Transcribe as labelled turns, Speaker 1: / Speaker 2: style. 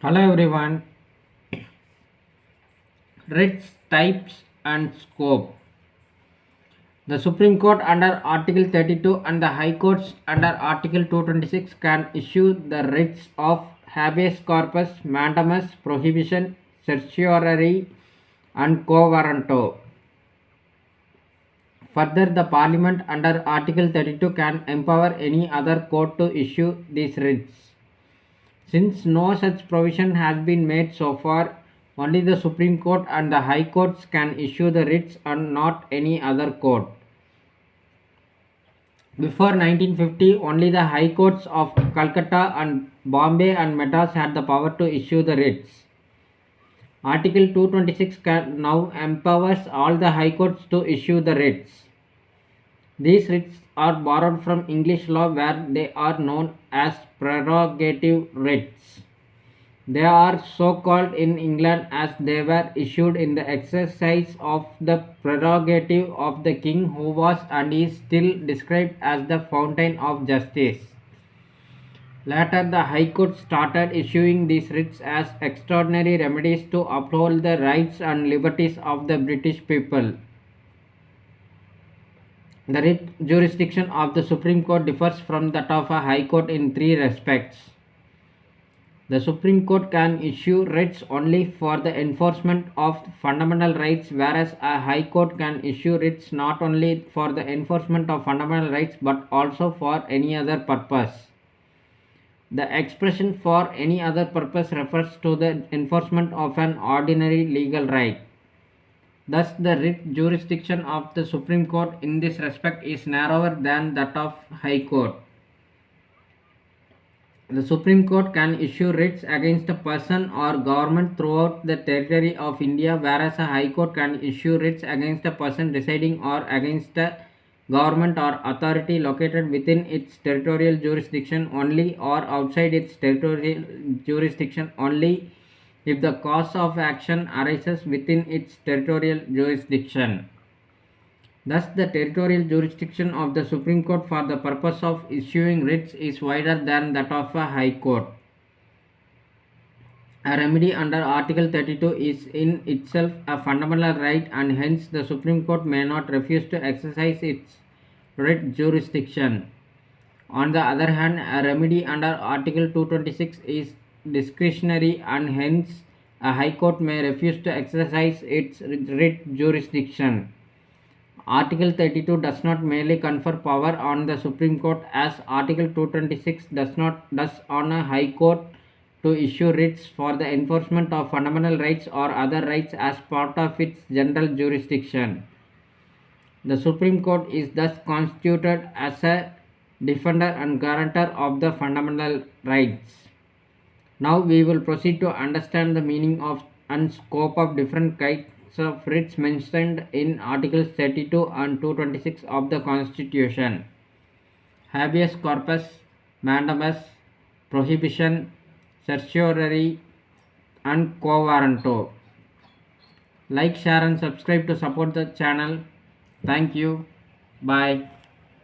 Speaker 1: Hello everyone. Writs, types and scope. The Supreme Court under Article 32 and the High Courts under Article 226 can issue the writs of habeas corpus, mandamus, prohibition, certiorari and quo warranto. Further, the Parliament under Article 32 can empower any other court to issue these writs. Since no such provision has been made so far, only the Supreme Court and the High Courts can issue the writs and not any other court. Before 1950, only the High Courts of Calcutta and Bombay and Madras had the power to issue the writs. Article 226 can now empowers all the High Courts to issue the writs. These writs are borrowed from English law where they are known as prerogative writs. They are so called in England as they were issued in the exercise of the prerogative of the king, who was and is still described as the fountain of justice. Later, the High Court started issuing these writs as extraordinary remedies to uphold the rights and liberties of the British people. The writ jurisdiction of the Supreme Court differs from that of a High Court in three respects. The Supreme Court can issue writs only for the enforcement of fundamental rights, whereas a High Court can issue writs not only for the enforcement of fundamental rights but also for any other purpose. The expression for any other purpose refers to the enforcement of an ordinary legal right. Thus, the writ jurisdiction of the Supreme Court in this respect is narrower than that of High Court. The Supreme Court can issue writs against a person or government throughout the territory of India, whereas a High Court can issue writs against a person residing or against a government or authority located within its territorial jurisdiction only or outside its territorial jurisdiction only if the cause of action arises within its territorial jurisdiction. Thus, the territorial jurisdiction of the Supreme Court for the purpose of issuing writs is wider than that of a High Court. A remedy under Article 32 is in itself a fundamental right, and hence the Supreme Court may not refuse to exercise its writ jurisdiction. On the other hand, a remedy under Article 226 is discretionary, and hence a High Court may refuse to exercise its writ jurisdiction. Article 32 does not merely confer power on the Supreme Court as Article 226 does on a High Court to issue writs for the enforcement of fundamental rights or other rights as part of its general jurisdiction. The Supreme Court is thus constituted as a defender and guarantor of the fundamental rights. Now we will proceed to understand the meaning of and scope of different kinds of writs mentioned in Articles 32 and 226 of the Constitution. Habeas corpus, mandamus, prohibition, certiorari and quo warranto. Like, share and subscribe to support the channel. Thank you. Bye.